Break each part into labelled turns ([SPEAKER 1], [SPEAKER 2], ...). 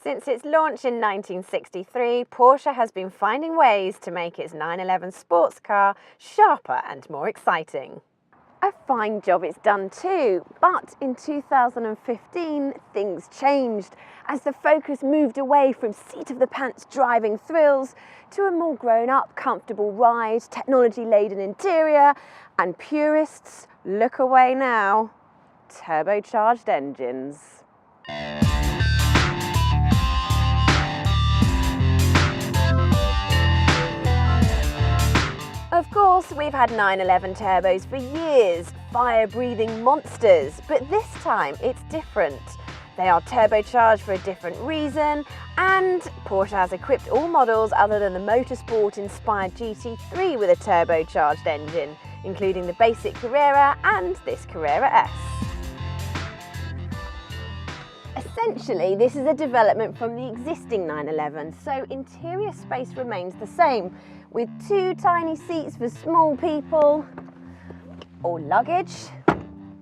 [SPEAKER 1] Since its launch in 1963, Porsche has been finding ways to make its 911 sports car sharper and more exciting. A fine job it's done too, but in 2015 things changed as the focus moved away from seat-of-the-pants driving thrills to a more grown-up, comfortable ride, technology-laden interior, and purists look away now. Turbocharged engines. Of course, we've had 911 turbos for years, fire-breathing monsters, but this time it's different. They are turbocharged for a different reason, and Porsche has equipped all models other than the motorsport-inspired GT3 with a turbocharged engine, including the basic Carrera and this Carrera S. Essentially, this is a development from the existing 911, so interior space remains the same, with two tiny seats for small people or luggage.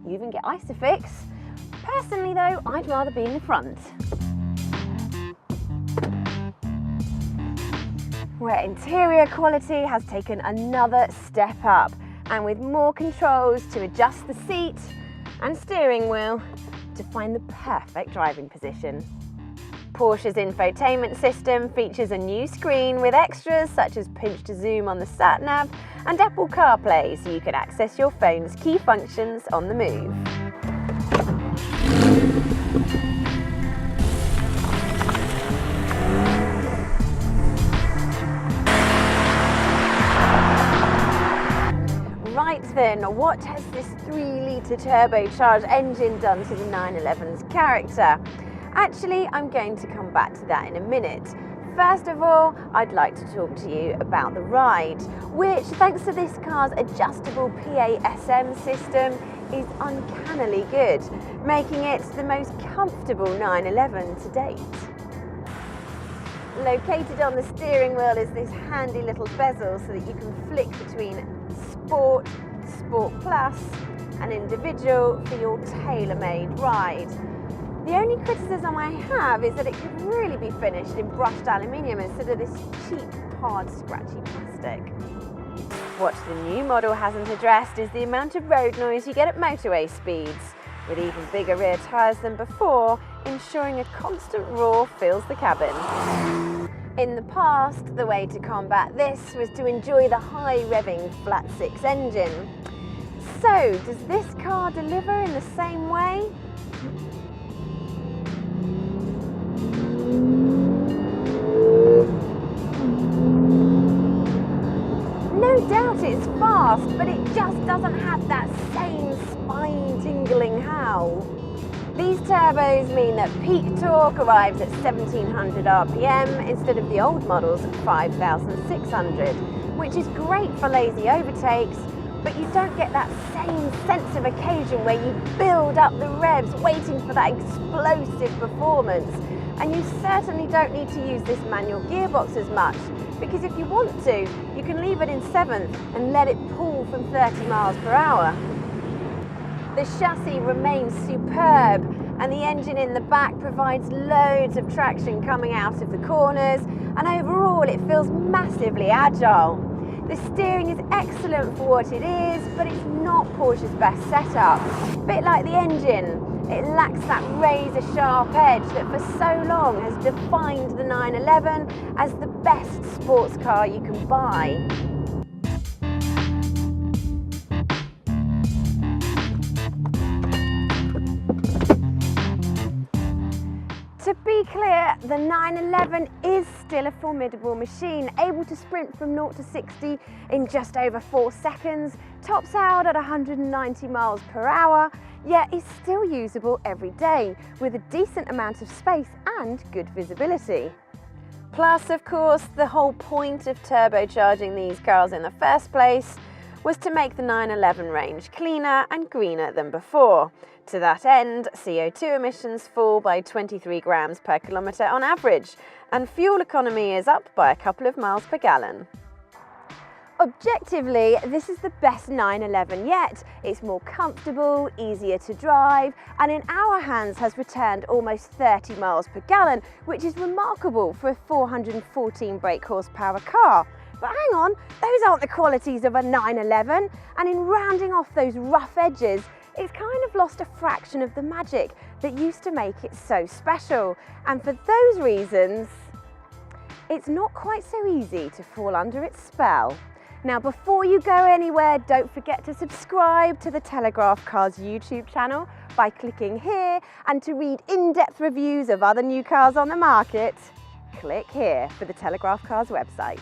[SPEAKER 1] You even get Isofix. Personally though, I'd rather be in the front. Where interior quality has taken another step up, and with more controls to adjust the seat and steering wheel to find the perfect driving position. Porsche's infotainment system features a new screen with extras such as pinch to zoom on the sat-nav and Apple CarPlay, so you can access your phone's key functions on the move. Right then, what has this 3-litre turbocharged engine done to the 911's character? Actually, I'm going to come back to that in a minute. First of all, I'd like to talk to you about the ride, which, thanks to this car's adjustable PASM system, is uncannily good, making it the most comfortable 911 to date. Located on the steering wheel is this handy little bezel so that you can flick between Sport, Sport Plus and Individual for your tailor-made ride. The only criticism I have is that it could really be finished in brushed aluminium instead of this cheap, hard, scratchy plastic. What the new model hasn't addressed is the amount of road noise you get at motorway speeds, with even bigger rear tyres than before, ensuring a constant roar fills the cabin. In the past, the way to combat this was to enjoy the high-revving flat-six engine. So, does this car deliver in the same way? No doubt it's fast, but it just doesn't have that same spine-tingling howl. These turbos mean that peak torque arrives at 1700 RPM instead of the old models at 5600, which is great for lazy overtakes, but you don't get that same sense of occasion where you build up the revs waiting for that explosive performance. And you certainly don't need to use this manual gearbox as much, because if you want to, you can leave it in 7th and let it pull from 30 miles per hour. The chassis remains superb, and the engine in the back provides loads of traction coming out of the corners, and overall it feels massively agile. The steering is excellent for what it is, but it's not Porsche's best setup. A bit like the engine, it lacks that razor-sharp edge that for so long has defined the 911 as the best sports car you can buy. To be clear, the 911 is still a formidable machine, able to sprint from 0 to 60 in just over 4 seconds, tops out at 190 miles per hour, yet is still usable every day with a decent amount of space and good visibility. Plus, of course, the whole point of turbocharging these cars in the first place was to make the 911 range cleaner and greener than before. To that end, CO2 emissions fall by 23 grams per kilometre on average, and fuel economy is up by a couple of miles per gallon. Objectively, this is the best 911 yet. It's more comfortable, easier to drive, and in our hands has returned almost 30 miles per gallon, which is remarkable for a 414 brake horsepower car. But hang on, those aren't the qualities of a 911, and in rounding off those rough edges, it's kind of lost a fraction of the magic that used to make it so special. And for those reasons, it's not quite so easy to fall under its spell. Now, before you go anywhere, don't forget to subscribe to the Telegraph Cars YouTube channel by clicking here, and to read in-depth reviews of other new cars on the market, click here for the Telegraph Cars website.